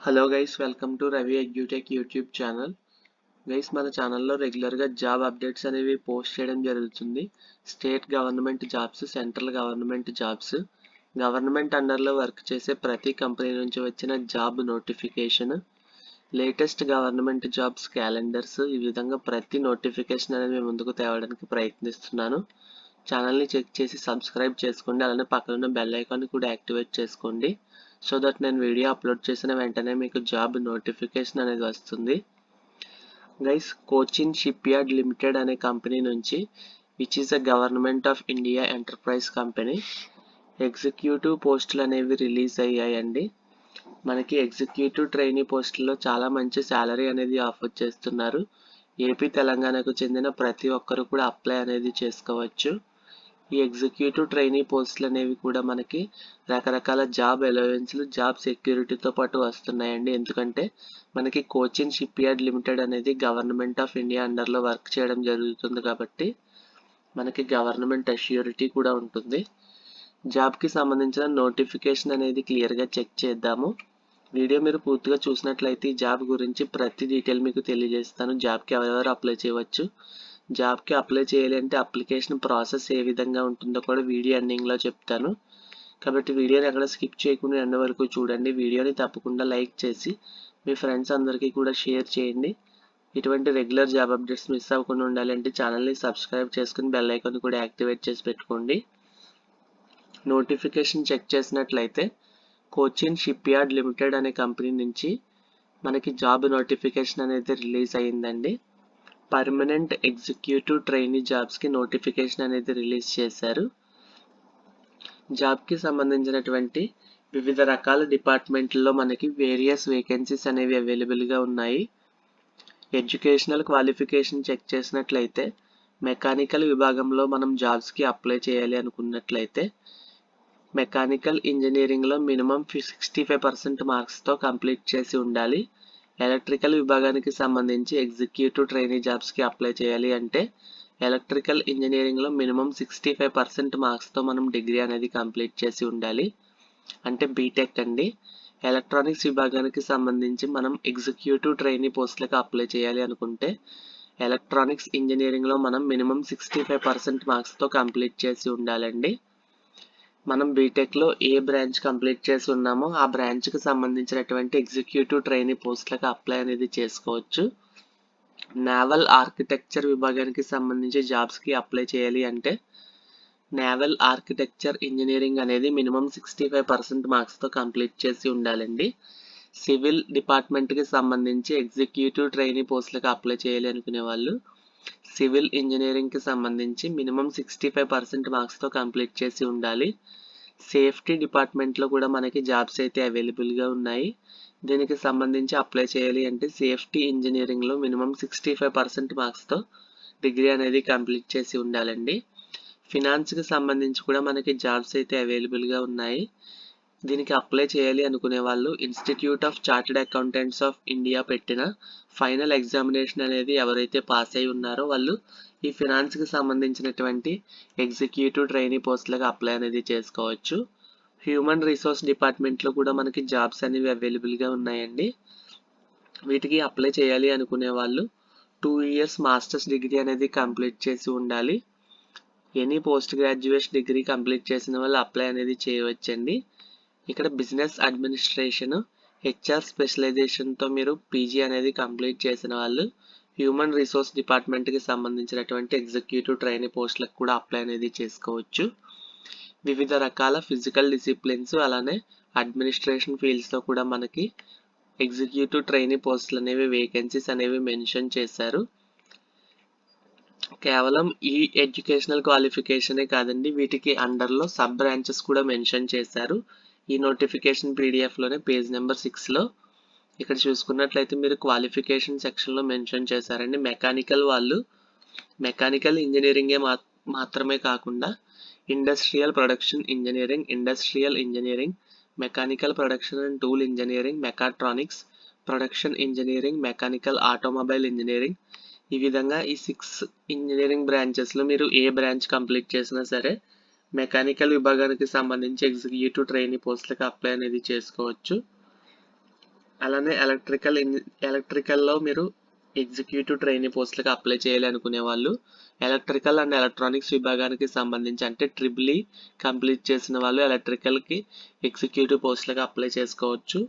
Hello guys, welcome to Ravi edutech YouTube channel. Guys, మన ఛానల్లో రెగ్యులర్గా జాబ్ అప్డేట్స్ అనేవి పోస్ట్ చేయడం జరుగుతుంది. State government jobs, central government jobs, government అండర్లో వర్క్ చేసే ప్రతి కంపెనీ నుంచి వచ్చిన job notification, latest government jobs calendars, ఈ విధంగా ప్రతి నోటిఫికేషన్ అనేది మేము ముందుకు తేవడానికి ప్రయత్నిస్తున్నాను. ఛానల్ని చెక్ చేసి సబ్స్క్రైబ్ చేసుకోండి, అలానే పక్కన ఉన్న బెల్ ఐకాన్ని కూడా యాక్టివేట్ చేసుకోండి. సో దట్ నేను వీడియో అప్లోడ్ చేసిన వెంటనే మీకు జాబ్ నోటిఫికేషన్ అనేది వస్తుంది. Guys, Cochin ship yard limited అనే కంపెనీ నుంచి, which is a government of India enterprise company, executive పోస్టులు అనేవి రిలీజ్ అయ్యాయండి. మనకి ఎగ్జిక్యూటివ్ ట్రైనీ పోస్టుల్లో చాలా మంచి శాలరీ అనేది ఆఫర్ చేస్తున్నారు. ఏపీ తెలంగాణకు చెందిన ప్రతి ఒక్కరు కూడా అప్లై అనేది చేసుకోవచ్చు. ఈ ఎగ్జిక్యూటివ్ ట్రైనీ పోస్టులు అనేవి కూడా మనకి రకరకాల జాబ్ అలవెన్స్లు, జాబ్ సెక్యూరిటీతో పాటు వస్తున్నాయండి. ఎందుకంటే మనకి కోచిన్ షిప్ యార్డ్ లిమిటెడ్ అనేది గవర్నమెంట్ ఆఫ్ ఇండియా అండర్లో వర్క్ చేయడం జరుగుతుంది కాబట్టి మనకి గవర్నమెంట్ అష్యూరిటీ కూడా ఉంటుంది. జాబ్కి సంబంధించిన నోటిఫికేషన్ అనేది క్లియర్గా చెక్ చేద్దాము. వీడియో మీరు పూర్తిగా చూసినట్లయితే ఈ జాబ్ గురించి ప్రతి డీటెయిల్ మీకు తెలియజేస్తాను. జాబ్కి ఎవరెవరు అప్లై చేయవచ్చు, జాబ్కి అప్లై చేయాలి అంటే అప్లికేషన్ ప్రాసెస్ ఏ విధంగా ఉంటుందో కూడా వీడియో ఎండింగ్లో చెప్తాను. కాబట్టి వీడియోని ఎక్కడ స్కిప్ చేయకుండా ఎండ్ వరకు చూడండి. వీడియోని తప్పకుండా లైక్ చేసి మీ ఫ్రెండ్స్ అందరికీ కూడా షేర్ చేయండి. ఇటువంటి రెగ్యులర్ జాబ్ అప్డేట్స్ మిస్ అవ్వకుండా ఉండాలంటే ఛానల్ని సబ్స్క్రైబ్ చేసుకుని బెల్ ఐకాన్ కూడా యాక్టివేట్ చేసి పెట్టుకోండి. నోటిఫికేషన్ చెక్ చేసినట్లయితే కోచిన్ షిప్ యార్డ్ లిమిటెడ్ అనే కంపెనీ నుంచి మనకి జాబ్ నోటిఫికేషన్ అనేది రిలీజ్ అయ్యిందండి. పర్మనెంట్ ఎగ్జిక్యూటివ్ ట్రైనీ జాబ్స్కి నోటిఫికేషన్ అనేది రిలీజ్ చేశారు. జాబ్కి సంబంధించినటువంటి వివిధ రకాల డిపార్ట్మెంట్లో మనకి వేరియస్ వేకెన్సీస్ అనేవి అవైలబుల్గా ఉన్నాయి. ఎడ్యుకేషనల్ క్వాలిఫికేషన్ చెక్ చేసినట్లయితే మెకానికల్ విభాగంలో మనం జాబ్స్కి అప్లై చేయాలి అనుకున్నట్లయితే మెకానికల్ ఇంజనీరింగ్లో మినిమం 65% మార్క్స్తో కంప్లీట్ చేసి ఉండాలి. ఎలక్ట్రికల్ విభాగానికి సంబంధించి ఎగ్జిక్యూటివ్ ట్రైనీ జాబ్స్కి అప్లై చేయాలి అంటే ఎలక్ట్రికల్ ఇంజనీరింగ్లో మినిమం 65% మార్క్స్తో మనం డిగ్రీ అనేది కంప్లీట్ చేసి ఉండాలి, అంటే బీటెక్ అండి. ఎలక్ట్రానిక్స్ విభాగానికి సంబంధించి మనం ఎగ్జిక్యూటివ్ ట్రైనీ పోస్టులకు అప్లై చేయాలి అనుకుంటే ఎలక్ట్రానిక్స్ ఇంజనీరింగ్లో మనం మినిమం 65% మార్క్స్తో కంప్లీట్ చేసి ఉండాలండి. మనం బీటెక్లో ఏ బ్రాంచ్ కంప్లీట్ చేసి ఉన్నామో ఆ బ్రాంచ్కి సంబంధించినటువంటి ఎగ్జిక్యూటివ్ ట్రైనీ పోస్టులకు అప్లై అనేది చేసుకోవచ్చు. నేవల్ ఆర్కిటెక్చర్ విభాగానికి సంబంధించి జాబ్స్కి అప్లై చేయాలి అంటే నేవల్ ఆర్కిటెక్చర్ ఇంజనీరింగ్ అనేది మినిమం 65% మార్క్స్తో కంప్లీట్ చేసి ఉండాలండి. సివిల్ డిపార్ట్మెంట్కి సంబంధించి ఎగ్జిక్యూటివ్ ట్రైనీ పోస్టులకు అప్లై చేయాలి అనుకునే వాళ్ళు సివిల్ ఇంజనీరింగ్కి సంబంధించి మినిమం 65% మార్క్స్తో కంప్లీట్ చేసి ఉండాలి. సేఫ్టీ డిపార్ట్మెంట్లో కూడా మనకి జాబ్స్ అయితే అవైలబుల్గా ఉన్నాయి. దీనికి సంబంధించి అప్లై చేయాలి అంటే సేఫ్టీ ఇంజనీరింగ్లో మినిమం 65% మార్క్స్తో డిగ్రీ అనేది కంప్లీట్ చేసి ఉండాలండి. ఫినాన్స్కి సంబంధించి కూడా మనకి జాబ్స్ అయితే అవైలబుల్గా ఉన్నాయి. దీనికి అప్లై చేయాలి అనుకునే వాళ్ళు institute of chartered accountants of India పెట్టిన ఫైనల్ ఎగ్జామినేషన్ అనేది ఎవరైతే పాస్ అయి ఉన్నారో వాళ్ళు ఈ ఫినాన్స్కి సంబంధించినటువంటి ఎగ్జిక్యూటివ్ ట్రైనీ పోస్టులకు అప్లై అనేది చేసుకోవచ్చు. హ్యూమన్ రిసోర్స్ డిపార్ట్మెంట్లో కూడా మనకి జాబ్స్ అనేవి అవైలబుల్గా ఉన్నాయండి. వీటికి అప్లై చేయాలి అనుకునే వాళ్ళు 2 years మాస్టర్స్ డిగ్రీ అనేది కంప్లీట్ చేసి ఉండాలి. Any post graduation degree complete చేసిన వాళ్ళు అప్లై అనేది చేయవచ్చండి. ఇక్కడ బిజినెస్ అడ్మినిస్ట్రేషన్, హెచ్ఆర్ స్పెషలైజేషన్తో మీరు పీజీ అనేది కంప్లీట్ చేసిన వాళ్ళు హ్యూమన్ రిసోర్స్ డిపార్ట్మెంట్కి సంబంధించినటువంటి ఎగ్జిక్యూటివ్ ట్రైనీ పోస్టులకు కూడా అప్లై అనేది చేసుకోవచ్చు. వివిధ రకాల ఫిజికల్ డిసిప్లిన్స్ అలానే అడ్మినిస్ట్రేషన్ ఫీల్డ్స్లో కూడా మనకి ఎగ్జిక్యూటివ్ ట్రైనీ పోస్టులు అనేవి వేకెన్సీస్ అనేవి మెన్షన్ చేశారు. కేవలం ఈ ఎడ్యుకేషనల్ క్వాలిఫికేషనే కాదండి, వీటికి అండర్లో సబ్ బ్రాంచెస్ కూడా మెన్షన్ చేశారు. ఈ నోటిఫికేషన్ పీడిఎఫ్లోనే పేజ్ నెంబర్ 6లో ఇక్కడ చూసుకున్నట్లయితే మీరు క్వాలిఫికేషన్ సెక్షన్లో మెన్షన్ చేశారండి. మెకానికల్ వాళ్ళు మెకానికల్ ఇంజనీరింగే మాత్రమే కాకుండా industrial production engineering, industrial engineering, mechanical production and tool engineering, mechatronics, production engineering, mechanical automobile engineering, ఈ విధంగా ఈ 6 ఇంజనీరింగ్ బ్రాంచెస్లో మీరు ఏ బ్రాంచ్ కంప్లీట్ చేసినా సరే మెకానికల్ విభాగానికి సంబంధించి ఎగ్జిక్యూటివ్ ట్రైనీ పోస్టులకు అప్లై అనేది చేసుకోవచ్చు. అలానే ఎలక్ట్రికల్లో మీరు ఎగ్జిక్యూటివ్ ట్రైనీ పోస్టులకు అప్లై చేయాలి అనుకునే వాళ్ళు ఎలక్ట్రికల్ అండ్ ఎలక్ట్రానిక్స్ విభాగానికి సంబంధించి అంటే ట్రిపుల్ కంప్లీట్ చేసిన వాళ్ళు ఎలక్ట్రికల్కి ఎగ్జిక్యూటివ్ పోస్టులకు అప్లై చేసుకోవచ్చు.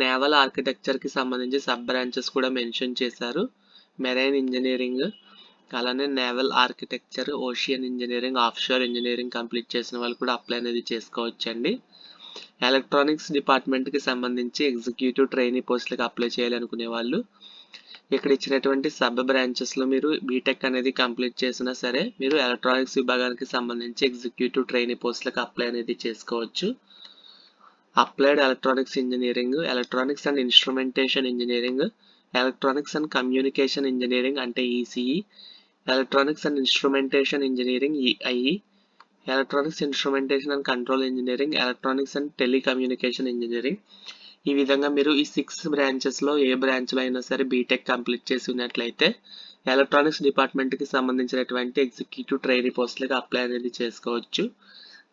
నేవల్ ఆర్కిటెక్చర్కి సంబంధించి సబ్ బ్రాంచెస్ కూడా మెన్షన్ చేశారు. మెరైన్ ఇంజనీరింగ్, అలానే naval architecture, ocean engineering, offshore engineering complete చేసిన వాళ్ళు కూడా అప్లై అనేది చేసుకోవచ్చండి. ఎలక్ట్రానిక్స్ డిపార్ట్మెంట్కి సంబంధించి ఎగ్జిక్యూటివ్ ట్రైనీ పోస్టులకు అప్లై చేయాలనుకునే వాళ్ళు ఇక్కడ ఇచ్చినటువంటి సబ్ బ్రాంచెస్లో మీరు బీటెక్ అనేది కంప్లీట్ చేసినా సరే మీరు ఎలక్ట్రానిక్స్ విభాగానికి సంబంధించి ఎగ్జిక్యూటివ్ ట్రైనీ పోస్టులకు అప్లై అనేది చేసుకోవచ్చు. Applied electronics engineering, electronics and instrumentation engineering, electronics and communication engineering అంటే ECE, electronics and instrumentation engineering EIE, electronics instrumentation and control engineering, electronics and telecommunication engineering. ఈ విధంగా మీరు ఈ 6 బ్రాంచెస్లో ఏ బ్రాంచ్లో అయినా సరే బీటెక్ కంప్లీట్ చేసి ఉన్నట్లయితే ఎలక్ట్రానిక్స్ డిపార్ట్మెంట్కి సంబంధించినటువంటి ఎగ్జిక్యూటివ్ ట్రైనీ పోస్టులకు అప్లై అనేది చేసుకోవచ్చు.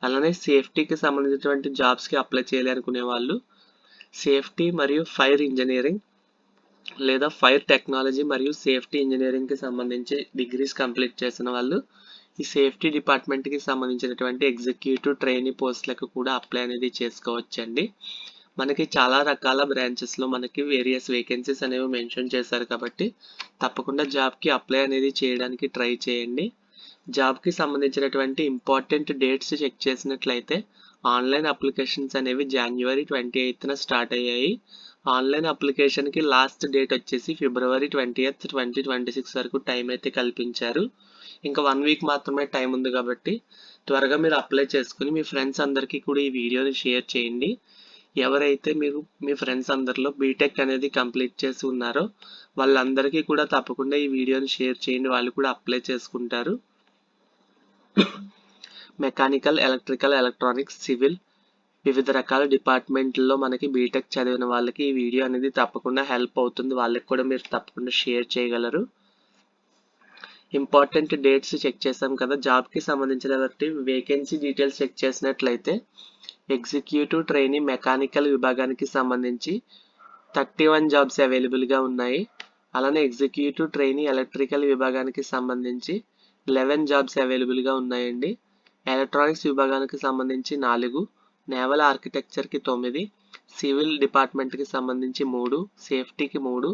అలానే సేఫ్టీకి సంబంధించినటువంటి జాబ్స్కి అప్లై చేయాలి అనుకునే వాళ్ళు సేఫ్టీ మరియు ఫైర్ ఇంజనీరింగ్ లేదా ఫైర్ టెక్నాలజీ మరియు సేఫ్టీ ఇంజనీరింగ్కి సంబంధించి డిగ్రీస్ కంప్లీట్ చేసిన వాళ్ళు ఈ సేఫ్టీ డిపార్ట్మెంట్కి సంబంధించినటువంటి ఎగ్జిక్యూటివ్ ట్రైనీ పోస్టులకు కూడా అప్లై అనేది చేసుకోవచ్చండి. మనకి చాలా రకాల బ్రాంచెస్లో మనకి వేరియస్ వేకెన్సీస్ అనేవి మెన్షన్ చేశారు కాబట్టి తప్పకుండా జాబ్కి అప్లై అనేది చేయడానికి ట్రై చేయండి. జాబ్కి సంబంధించినటువంటి ఇంపార్టెంట్ డేట్స్ చెక్ చేసినట్లయితే ఆన్లైన్ అప్లికేషన్స్ అనేవి January 28న స్టార్ట్ అయ్యాయి. ఆన్లైన్ అప్లికేషన్కి లాస్ట్ డేట్ వచ్చేసి February 20th, 2026 వరకు టైం అయితే కల్పించారు. ఇంకా 1 వీక్ మాత్రమే టైం ఉంది కాబట్టి త్వరగా మీరు అప్లై చేసుకుని మీ ఫ్రెండ్స్ అందరికీ కూడా ఈ వీడియోని షేర్ చేయండి. ఎవరైతే మీరు మీ ఫ్రెండ్స్ అందరిలో బీటెక్ అనేది కంప్లీట్ చేసి ఉన్నారో వాళ్ళందరికీ కూడా తప్పకుండా ఈ వీడియోని షేర్ చేయండి, వాళ్ళు కూడా అప్లై చేసుకుంటారు. మెకానికల్, ఎలక్ట్రికల్, ఎలక్ట్రానిక్స్, సివిల్ వివిధ రకాల డిపార్ట్మెంట్లో మనకి బీటెక్ చదివిన వాళ్ళకి ఈ వీడియో అనేది తప్పకుండా హెల్ప్ అవుతుంది, వాళ్ళకి కూడా మీరు తప్పకుండా షేర్ చేయగలరు. ఇంపార్టెంట్ డేట్స్ చెక్ చేసాం కదా. జాబ్కి సంబంధించిన వేకెన్సీ డీటెయిల్స్ చెక్ చేసినట్లయితే ఎగ్జిక్యూటివ్ ట్రైనీ మెకానికల్ విభాగానికి సంబంధించి 31 జాబ్స్ అవైలబుల్గా ఉన్నాయి. అలానే ఎగ్జిక్యూటివ్ ట్రైనీ ఎలక్ట్రికల్ విభాగానికి సంబంధించి 11 జాబ్స్ అవైలబుల్గా ఉన్నాయండి. ఎలక్ట్రానిక్స్ విభాగానికి సంబంధించి 4, నేవల్ ఆర్కిటెక్చర్కి 9, సివిల్ డిపార్ట్మెంట్కి సంబంధించి 3, సేఫ్టీకి 3,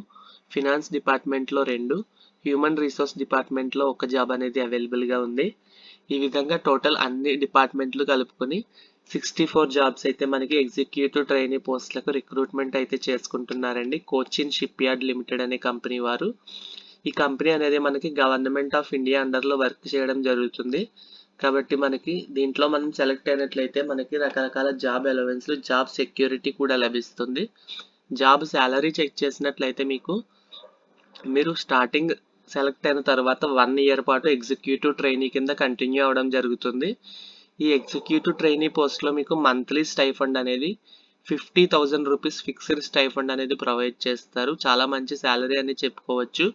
ఫినాన్స్ డిపార్ట్మెంట్లో 2, హ్యూమన్ రిసోర్స్ డిపార్ట్మెంట్లో 1 జాబ్ అనేది అవైలబుల్గా ఉంది. ఈ విధంగా టోటల్ అన్ని డిపార్ట్మెంట్లు కలుపుకొని 64 జాబ్స్ అయితే మనకి ఎగ్జిక్యూటివ్ ట్రైనీ పోస్టులకు రిక్రూట్మెంట్ అయితే చేసుకుంటున్నారండి. కోచిన్ షిప్ యార్డ్ లిమిటెడ్ అనే కంపెనీ వారు. ఈ కంపెనీ అనేది మనకి గవర్నమెంట్ ఆఫ్ ఇండియా అండర్లో వర్క్ చేయడం జరుగుతుంది కాబట్టి మనకి దీంట్లో మనం సెలెక్ట్ అయినట్లయితే మనకి రకరకాల జాబ్ అలవెన్స్లు, జాబ్ సెక్యూరిటీ కూడా లభిస్తుంది. జాబ్ శాలరీ చెక్ చేసినట్లయితే మీరు స్టార్టింగ్ సెలెక్ట్ అయిన తర్వాత 1 ఇయర్ పాటు ఎగ్జిక్యూటివ్ ట్రైనీ కింద కంటిన్యూ అవ్వడం జరుగుతుంది. ఈ ఎగ్జిక్యూటివ్ ట్రైనీ పోస్ట్లో మీకు మంత్లీ స్టైఫండ్ అనేది 50,000 రూపీస్ ఫిక్స్డ్ స్టైఫండ్ అనేది ప్రొవైడ్ చేస్తారు. చాలా మంచి శాలరీ అని చెప్పుకోవచ్చు.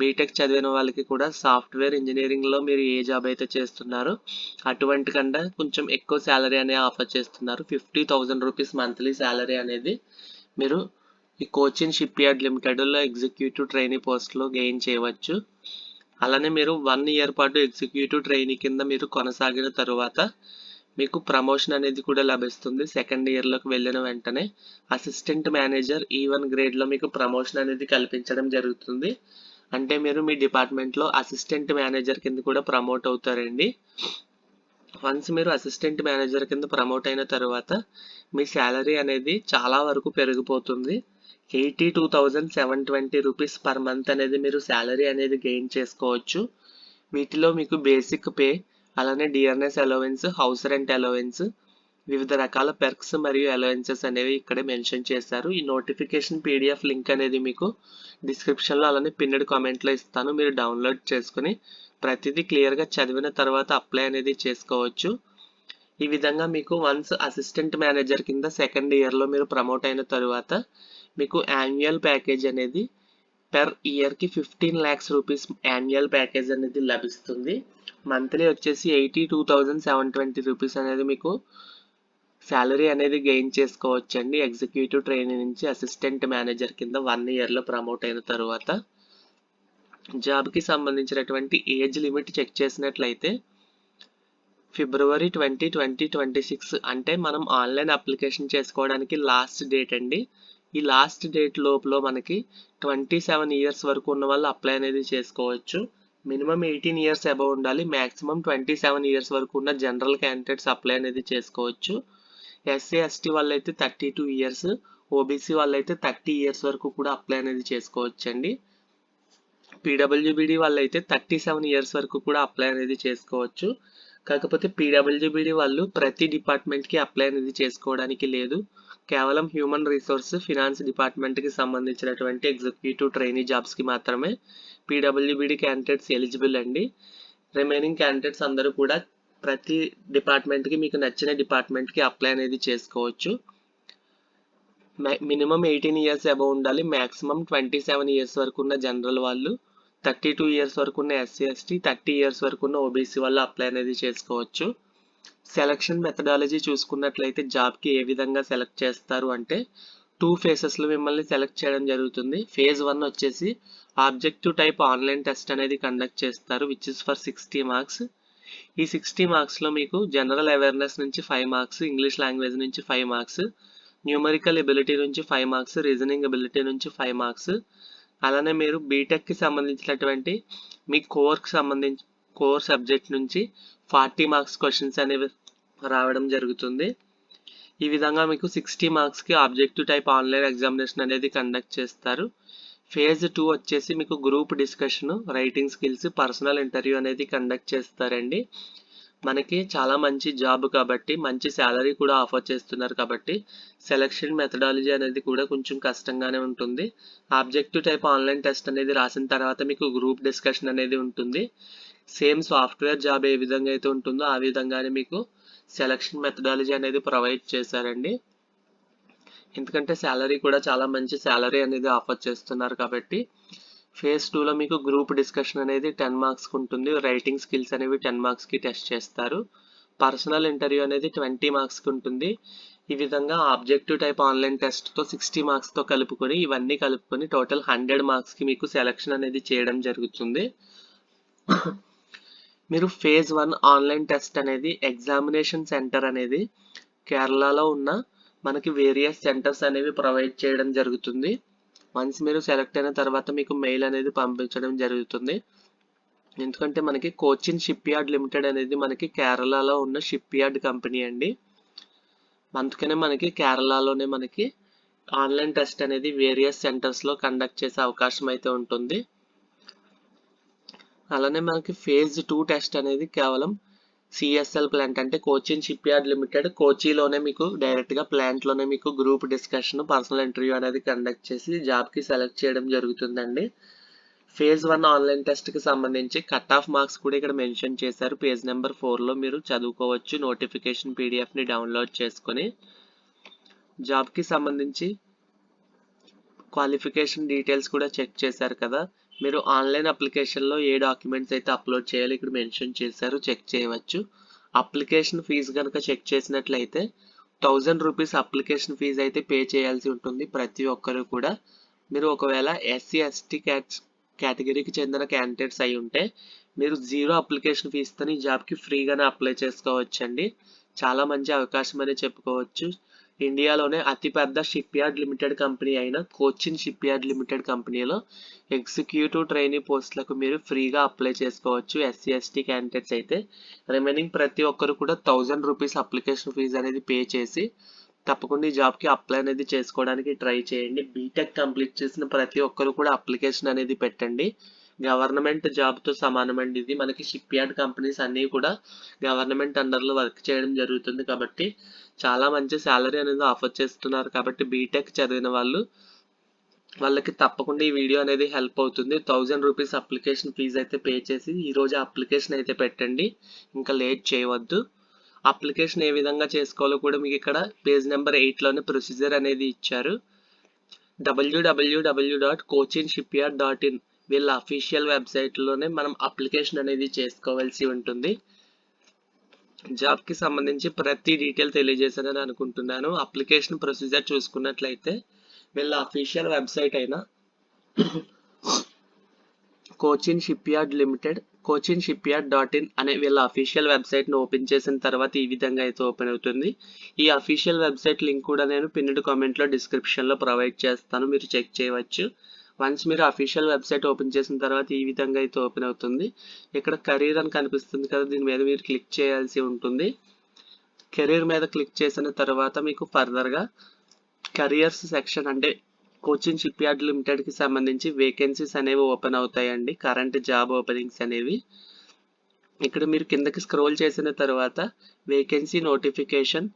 బీటెక్ చదివిన వాళ్ళకి కూడా సాఫ్ట్వేర్ ఇంజనీరింగ్లో మీరు ఏ జాబ్ అయితే చేస్తున్నారో అటువంటి కన్నా కొంచెం ఎక్కువ శాలరీ అనేది ఆఫర్ చేస్తున్నారు. 50,000 రూపీస్ మంత్లీ శాలరీ అనేది మీరు ఈ కోచిన్ షిప్ యార్డ్ లిమిటెడ్లో ఎగ్జిక్యూటివ్ ట్రైనీ పోస్ట్లో గెయిన్ చేయవచ్చు. అలానే మీరు 1 ఇయర్ పాటు ఎగ్జిక్యూటివ్ ట్రైనీ కింద మీరు కొనసాగిన తరువాత మీకు ప్రమోషన్ అనేది కూడా లభిస్తుంది. సెకండ్ ఇయర్లోకి వెళ్ళిన వెంటనే అసిస్టెంట్ మేనేజర్ E1 గ్రేడ్లో మీకు ప్రమోషన్ అనేది కల్పించడం జరుగుతుంది. అంటే మీరు మీ డిపార్ట్మెంట్లో అసిస్టెంట్ మేనేజర్ కింద కూడా ప్రమోట్ అవుతారండి. వన్స్ మీరు అసిస్టెంట్ మేనేజర్ కింద ప్రమోట్ అయిన తర్వాత మీ శాలరీ అనేది చాలా వరకు పెరిగిపోతుంది. 82,720 రూపీస్ పర్ మంత్ అనేది మీరు శాలరీ అనేది గెయిన్ చేసుకోవచ్చు. వీటిలో మీకు బేసిక్ పే, అలానే DRS allowance, house rent allowance, వివిధ రకాల పెర్క్స్ మరియు అలవెన్సెస్ అనేవి ఇక్కడే మెన్షన్ చేశారు. ఈ నోటిఫికేషన్ PDF లింక్ అనేది మీకు డిస్క్రిప్షన్లో అలానే పిన్నెడ్ కామెంట్లో ఇస్తాను. మీరు డౌన్లోడ్ చేసుకుని ప్రతిదీ క్లియర్గా చదివిన తర్వాత అప్లై అనేది చేసుకోవచ్చు. ఈ విధంగా మీకు వన్స్ అసిస్టెంట్ మేనేజర్ కింద సెకండ్ ఇయర్లో మీరు ప్రమోట్ అయిన తర్వాత మీకు యాన్యువల్ ప్యాకేజ్ అనేది per ఇయర్కి 15 lakhs రూపీస్ యాన్యువల్ ప్యాకేజ్ అనేది లభిస్తుంది. మంత్లీ వచ్చేసి 82,720 రూపీస్ అనేది మీకు శాలరీ అనేది గెయిన్ చేసుకోవచ్చండి. ఎగ్జిక్యూటివ్ ట్రైనీ నుంచి అసిస్టెంట్ మేనేజర్ కింద 1 ఇయర్లో ప్రమోట్ అయిన తర్వాత. జాబ్కి సంబంధించినటువంటి ఏజ్ లిమిట్ చెక్ చేసినట్లయితే ఫిబ్రవరి 20, 2026 అంటే మనం ఆన్లైన్ అప్లికేషన్ చేసుకోవడానికి లాస్ట్ డేట్ అండి. ఈ లాస్ట్ డేట్ లోపల మనకి 27 ఇయర్స్ వరకు ఉన్న వాళ్ళు అప్లై అనేది చేసుకోవచ్చు. మినిమం 18 ఇయర్స్ అబవ్ ఉండాలి. మ్యాక్సిమం 27 ఇయర్స్ వరకు ఉన్న జనరల్ క్యాండిడేట్స్ అప్లై అనేది చేసుకోవచ్చు. ఎస్సీ ఎస్టీ వాళ్ళైతే 32 ఇయర్స్, ఓబీసీ వాళ్ళైతే 30 ఇయర్స్ వరకు కూడా అప్లై అనేది చేసుకోవచ్చు అండి. పీడబ్ల్యూబీడీ వాళ్ళైతే 37 ఇయర్స్ వరకు కూడా అప్లై అనేది చేసుకోవచ్చు. కాకపోతే పీడబ్ల్యూబీడీ వాళ్ళు ప్రతి డిపార్ట్మెంట్కి అప్లై అనేది చేసుకోవడానికి లేదు. కేవలం హ్యూమన్ రిసోర్స్, ఫినాన్స్ డిపార్ట్మెంట్కి సంబంధించినటువంటి ఎగ్జిక్యూటివ్ ట్రైనీ జాబ్స్కి మాత్రమే పీడబ్ల్యూబీడీ క్యాండిడేట్స్ ఎలిజిబుల్ అండి. రిమైనింగ్ క్యాండిడేట్స్ అందరూ కూడా ప్రతి డిపార్ట్మెంట్కి మీకు నచ్చిన డిపార్ట్మెంట్కి అప్లై అనేది చేసుకోవచ్చు. మినిమం 18 ఇయర్స్ అబవ్ ఉండాలి. మ్యాక్సిమం 27 ఇయర్స్ వరకు ఉన్న జనరల్ వాళ్ళు, 32 ఇయర్స్ వరకు ఉన్న ఎస్సీ ఎస్టీ, 30 ఇయర్స్ వరకు ఉన్న ఓబీసీ వాళ్ళు అప్లై అనేది చేసుకోవచ్చు. సెలక్షన్ మెథడాలజీ చూసుకున్నట్లయితే జాబ్కి ఏ విధంగా సెలెక్ట్ చేస్తారు అంటే 2 ఫేసెస్లో మిమ్మల్ని సెలెక్ట్ చేయడం జరుగుతుంది. ఫేజ్ 1 వచ్చేసి ఆబ్జెక్టివ్ టైప్ ఆన్లైన్ టెస్ట్ అనేది కండక్ట్ చేస్తారు, విచ్ ఇస్ ఫర్ 60 మార్క్స్. ఈ 60 మార్క్స్లో మీకు జనరల్ అవేర్నెస్ నుంచి 5 మార్క్స్, ఇంగ్లీష్ లాంగ్వేజ్ నుంచి 5 మార్క్స్, న్యూమరికల్ ఎబిలిటీ నుంచి 5 మార్క్స్, రీజనింగ్ ఎబిలిటీ నుంచి 5 మార్క్స్. అలానే మీరు బీటెక్కి సంబంధించినటువంటి మీ కోర్ సబ్జెక్ట్ నుంచి 40 మార్క్స్ క్వశ్చన్స్ అనేవి రావడం జరుగుతుంది. ఈ విధంగా మీకు 60 మార్క్స్కి ఆబ్జెక్టివ్ టైప్ ఆన్లైన్ ఎగ్జామినేషన్ అనేది కండక్ట్ చేస్తారు. ఫేజ్ 2 వచ్చేసి మీకు group discussion, writing skills, personal interview అనేది కండక్ట్ చేస్తారండి. మనకి చాలా మంచి జాబ్ కాబట్టి, మంచి శాలరీ కూడా ఆఫర్ చేస్తున్నారు కాబట్టి సెలక్షన్ మెథడాలజీ అనేది కూడా కొంచెం కష్టంగానే ఉంటుంది. ఆబ్జెక్టివ్ టైప్ ఆన్లైన్ టెస్ట్ అనేది రాసిన తర్వాత మీకు గ్రూప్ డిస్కషన్ అనేది ఉంటుంది. సేమ్ సాఫ్ట్వేర్ జాబ్ ఏ విధంగా అయితే ఉంటుందో ఆ విధంగానే మీకు సెలక్షన్ మెథడాలజీ అనేది ప్రొవైడ్ చేశారండి. ఎందుకంటే శాలరీ కూడా చాలా మంచి శాలరీ అనేది ఆఫర్ చేస్తున్నారు కాబట్టి. ఫేజ్ 2లో మీకు గ్రూప్ డిస్కషన్ అనేది 10 మార్క్స్కి ఉంటుంది. రైటింగ్ స్కిల్స్ అనేవి 10 మార్క్స్కి టెస్ట్ చేస్తారు. పర్సనల్ ఇంటర్వ్యూ అనేది 20 మార్క్స్కి ఉంటుంది. ఈ విధంగా ఆబ్జెక్టివ్ టైప్ ఆన్లైన్ టెస్ట్తో 60 మార్క్స్తో కలుపుకొని ఇవన్నీ కలుపుకొని టోటల్ 100 మార్క్స్కి మీకు సెలక్షన్ అనేది చేయడం జరుగుతుంది. మీరు ఫేజ్ 1 ఆన్లైన్ టెస్ట్ అనేది ఎగ్జామినేషన్ సెంటర్ అనేది కేరళలో ఉన్న మనకి వేరియస్ సెంటర్స్ అనేవి ప్రొవైడ్ చేయడం జరుగుతుంది. వన్స్ మీరు సెలెక్ట్ అయిన తర్వాత మీకు మెయిల్ అనేది పంపించడం జరుగుతుంది. ఎందుకంటే మనకి కోచిన్ షిప్ యార్డ్ లిమిటెడ్ అనేది మనకి కేరళలో ఉన్న షిప్ యార్డ్ కంపెనీ అండి. అందుకనే మనకి కేరళలోనే మనకి ఆన్లైన్ టెస్ట్ అనేది వేరియస్ సెంటర్స్లో కండక్ట్ చేసే అవకాశం అయితే ఉంటుంది. అలానే మనకి ఫేజ్ 2 టెస్ట్ అనేది కేవలం సిఎస్ఎల్ ప్లాంట్ అంటే కోచిన్ షిప్ యార్డ్ లిమిటెడ్ కోచిలోనే మీకు డైరెక్ట్గా ప్లాంట్లోనే మీకు గ్రూప్ డిస్కషన్, పర్సనల్ ఇంటర్వ్యూ అనేది కండక్ట్ చేసి జాబ్కి సెలెక్ట్ చేయడం జరుగుతుందండి. ఫేజ్ 1 ఆన్లైన్ టెస్ట్కి సంబంధించి కట్ ఆఫ్ మార్క్స్ కూడా ఇక్కడ మెన్షన్ చేశారు. పేజ్ నెంబర్ 4లో మీరు చదువుకోవచ్చు. నోటిఫికేషన్ పీడిఎఫ్ని డౌన్లోడ్ చేసుకొని జాబ్కి సంబంధించి క్వాలిఫికేషన్ డీటెయిల్స్ కూడా చెక్ చేశారు కదా. మీరు ఆన్లైన్ అప్లికేషన్లో ఏ డాక్యుమెంట్స్ అయితే అప్లోడ్ చేయాలి ఇక్కడ మెన్షన్ చేశారు, చెక్ చేయవచ్చు. అప్లికేషన్ ఫీజు కనుక చెక్ చేసినట్లయితే 1000 రూపీస్ అప్లికేషన్ ఫీజు అయితే పే చేయాల్సి ఉంటుంది ప్రతి ఒక్కరు కూడా. మీరు ఒకవేళ ఎస్సీ ఎస్టీ కేటగిరీకి చెందిన క్యాండిడేట్స్ అయి ఉంటే మీరు 0 అప్లికేషన్ ఫీజుతో ఈ జాబ్కి ఫ్రీగానే అప్లై చేసుకోవచ్చండి. చాలా మంచి అవకాశం అనే చెప్పుకోవచ్చు. ఇండియాలోనే అతిపెద్ద షిప్ యార్డ్ లిమిటెడ్ కంపెనీ అయిన కోచిన్ షిప్ యార్డ్ లిమిటెడ్ కంపెనీలో ఎగ్జిక్యూటివ్ ట్రైనీ పోస్టులకు మీరు ఫ్రీగా అప్లై చేసుకోవచ్చు ఎస్సీ ఎస్టీ క్యాండిడేట్స్ అయితే. రిమైనింగ్ ప్రతి ఒక్కరు కూడా 1000 రూపీస్ అప్లికేషన్ ఫీజు అనేది పే చేసి తప్పకుండా ఈ జాబ్కి అప్లై అనేది చేసుకోవడానికి ట్రై చేయండి. బీటెక్ కంప్లీట్ చేసిన ప్రతి ఒక్కరు కూడా అప్లికేషన్ అనేది పెట్టండి. గవర్నమెంట్ జాబ్తో సమానమండి ఇది. మనకి షిప్ యార్డ్ కంపెనీస్ అన్నీ కూడా గవర్నమెంట్ అండర్లో వర్క్ చేయడం జరుగుతుంది కాబట్టి చాలా మంచి శాలరీ అనేది ఆఫర్ చేస్తున్నారు కాబట్టి బీటెక్ చదివిన వాళ్ళకి తప్పకుండా ఈ వీడియో అనేది హెల్ప్ అవుతుంది. 1000 రూపీస్ అప్లికేషన్ ఫీజు అయితే పే చేసి ఈరోజు అప్లికేషన్ అయితే పెట్టండి, ఇంకా లేట్ చేయవద్దు. అప్లికేషన్ ఏ విధంగా చేసుకోవాలో కూడా మీకు ఇక్కడ పేజ్ నెంబర్ 8లోనే ప్రొసీజర్ అనేది ఇచ్చారు. www.cochinshipyard.in వీళ్ళ అఫీషియల్ వెబ్సైట్లోనే మనం అప్లికేషన్ అనేది చేసుకోవాల్సి ఉంటుంది. జాబ్కి సంబంధించి ప్రతి డీటెయిల్ తెలియజేశానని అనుకుంటున్నాను. అప్లికేషన్ ప్రొసీజర్ చూసుకున్నట్లయితే వీళ్ళ అఫీషియల్ వెబ్సైట్ అయిన cochinshipyard అనే వీళ్ళ అఫీషియల్ వెబ్సైట్ను ఓపెన్ చేసిన తర్వాత ఈ విధంగా అయితే ఓపెన్ అవుతుంది. ఈ అఫీషియల్ వెబ్సైట్ లింక్ కూడా నేను పిన్డ్ కామెంట్లో డిస్క్రిప్షన్లో ప్రొవైడ్ చేస్తాను, మీరు చెక్ చేయవచ్చు. వన్స్ మీరు అఫీషియల్ వెబ్సైట్ ఓపెన్ చేసిన తర్వాత ఈ విధంగా అయితే ఓపెన్ అవుతుంది. ఇక్కడ కెరీర్ అని కనిపిస్తుంది కదా, దీని మీద మీరు క్లిక్ చేయాల్సి ఉంటుంది. కెరీర్ మీద క్లిక్ చేసిన తర్వాత మీకు ఫర్దర్గా కెరియర్స్ సెక్షన్ అంటే కోచిన్ షిప్ యార్డ్ లిమిటెడ్కి సంబంధించి వేకెన్సీస్ అనేవి ఓపెన్ అవుతాయండి, కరెంట్ జాబ్ ఓపెనింగ్స్ అనేవి. ఇక్కడ మీరు కిందకి స్క్రోల్ చేసిన తర్వాత vacancy notification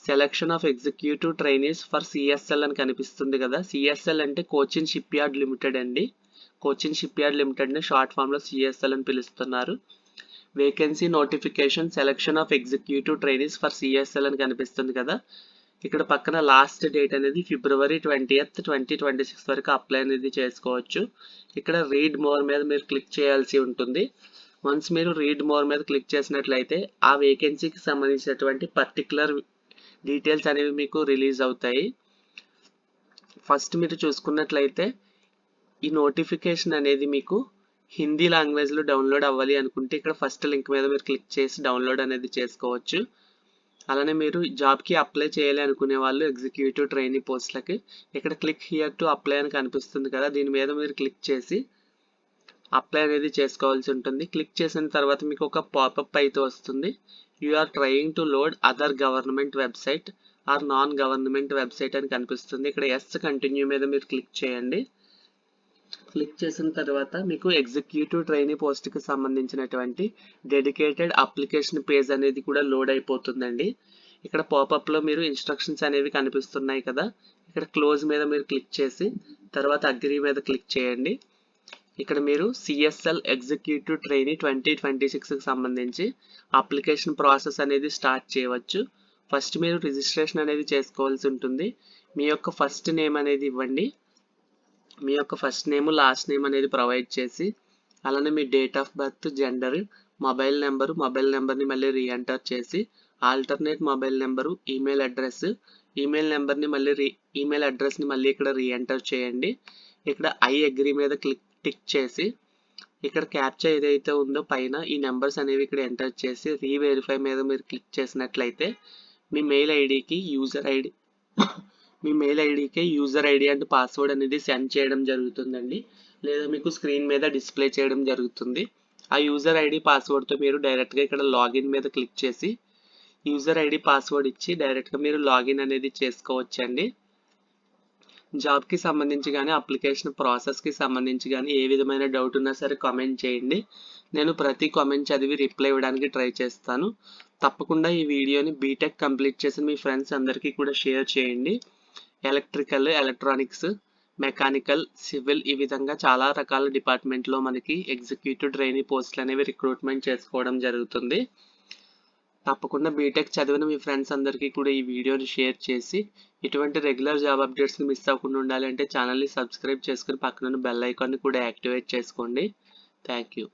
selection of executive trainees for CSL అని కనిపిస్తుంది కదా. సిఎస్ఎల్ అంటే కోచిన్ షిప్ యార్డ్ లిమిటెడ్ అండి. కోచిన్ షిప్ యార్డ్ లిమిటెడ్ని షార్ట్ ఫామ్లో సిఎస్ఎల్ అని పిలుస్తున్నారు. Vacancy notification selection of executive trainees for CSL అని కనిపిస్తుంది కదా. ఇక్కడ పక్కన లాస్ట్ డేట్ అనేది February 20th, 2026 వరకు అప్లై అనేది చేసుకోవచ్చు. ఇక్కడ రీడ్ మోర్ మీద మీరు క్లిక్ చేయాల్సి ఉంటుంది. వన్స్ మీరు రీడ్ మోర్ మీద క్లిక్ చేసినట్లయితే ఆ వేకెన్సీకి సంబంధించినటువంటి పర్టికులర్ డీటెయిల్స్ అనేవి మీకు రిలీజ్ అవుతాయి. ఫస్ట్ మీరు చూసుకున్నట్లయితే ఈ నోటిఫికేషన్ అనేది మీకు హిందీ లాంగ్వేజ్లో డౌన్లోడ్ అవ్వాలి అనుకుంటే ఇక్కడ ఫస్ట్ లింక్ మీద మీరు క్లిక్ చేసి డౌన్లోడ్ అనేది చేసుకోవచ్చు. అలానే మీరు జాబ్కి అప్లై చేయాలి అనుకునే వాళ్ళు ఎగ్జిక్యూటివ్ ట్రైనీ పోస్ట్లకి ఇక్కడ క్లిక్ హియర్ టు అప్లై అని కనిపిస్తుంది కదా, దీని మీద మీరు క్లిక్ చేసి అప్లై అనేది చేసుకోవాల్సి ఉంటుంది. క్లిక్ చేసిన తర్వాత మీకు ఒక పాపప్ అయితే వస్తుంది. You are trying to load other government website or non government website అని కనిపిస్తుంది. ఇక్కడ ఎస్ కంటిన్యూ మీద మీరు క్లిక్ చేయండి. క్లిక్ చేసిన తర్వాత మీకు ఎగ్జిక్యూటివ్ ట్రైనీ పోస్ట్కి సంబంధించినటువంటి డెడికేటెడ్ అప్లికేషన్ పేజ్ అనేది కూడా లోడ్ అయిపోతుందండి. ఇక్కడ పాపప్లో మీరు ఇన్స్ట్రక్షన్స్ అనేవి కనిపిస్తున్నాయి కదా, ఇక్కడ క్లోజ్ మీద మీరు క్లిక్ చేసి తర్వాత అగ్రీ మీద క్లిక్ చేయండి. ఇక్కడ మీరు సిఎస్ఎల్ ఎగ్జిక్యూటివ్ ట్రైనీ 2026కి సంబంధించి అప్లికేషన్ ప్రాసెస్ అనేది స్టార్ట్ చేయవచ్చు. ఫస్ట్ మీరు రిజిస్ట్రేషన్ అనేది చేసుకోవాల్సి ఉంటుంది. మీ యొక్క ఫస్ట్ నేమ్ అనేది ఇవ్వండి. మీ యొక్క ఫస్ట్ నేమ్ లాస్ట్ నేమ్ అనేది ప్రొవైడ్ చేసి అలానే మీ date of birth, gender, mobile నెంబర్ని మళ్ళీ రీఎంటర్ చేసి ఆల్టర్నేట్ మొబైల్ నెంబరు, ఈమెయిల్ అడ్రస్ని మళ్ళీ ఇక్కడ రీఎంటర్ చేయండి. ఇక్కడ ఐ అగ్రీ మీద టిక్ చేసి ఇక్కడ క్యాప్చా ఏదైతే ఉందో పైన ఈ నెంబర్స్ అనేవి ఇక్కడ ఎంటర్ చేసి రీవెరిఫై మీద మీరు క్లిక్ చేసినట్లయితే మీ మెయిల్ ఐడికి యూజర్ ఐడి అండ్ పాస్వర్డ్ అనేది సెండ్ చేయడం జరుగుతుందండి, లేదా మీకు స్క్రీన్ మీద డిస్ప్లే చేయడం జరుగుతుంది. ఆ యూజర్ ఐడి పాస్వర్డ్తో మీరు డైరెక్ట్గా ఇక్కడ లాగిన్ మీద క్లిక్ చేసి యూజర్ ఐడి పాస్వర్డ్ ఇచ్చి డైరెక్ట్గా మీరు లాగిన్ అనేది చేసుకోవచ్చండి. జాబ్కి సంబంధించి కానీ అప్లికేషన్ ప్రాసెస్కి సంబంధించి కానీ ఏ విధమైన డౌట్ ఉన్నా సరే కామెంట్ చేయండి, నేను ప్రతి కామెంట్ చదివి రిప్లై ఇవ్వడానికి ట్రై చేస్తాను. తప్పకుండా ఈ వీడియోని బీటెక్ కంప్లీట్ చేసిన మీ ఫ్రెండ్స్ అందరికీ కూడా షేర్ చేయండి. ఎలక్ట్రికల్, ఎలక్ట్రానిక్స్, మెకానికల్, సివిల్ ఈ విధంగా చాలా రకాల డిపార్ట్మెంట్లో మనకి ఎగ్జిక్యూటివ్ ట్రైనీ పోస్టులు అనేవి రిక్రూట్మెంట్ చేసుకోవడం జరుగుతుంది. తప్పకుండా బీటెక్ చదివిన మీ ఫ్రెండ్స్ అందరికీ కూడా ఈ వీడియోని షేర్ చేసి ఇటువంటి రెగ్యులర్ జాబ్ అప్డేట్స్ని మిస్ అవ్వకుండా ఉండాలి అంటే ఛానల్ని సబ్స్క్రైబ్ చేసుకుని పక్కన బెల్ ఐకాన్ని కూడా యాక్టివేట్ చేసుకోండి. Thank you.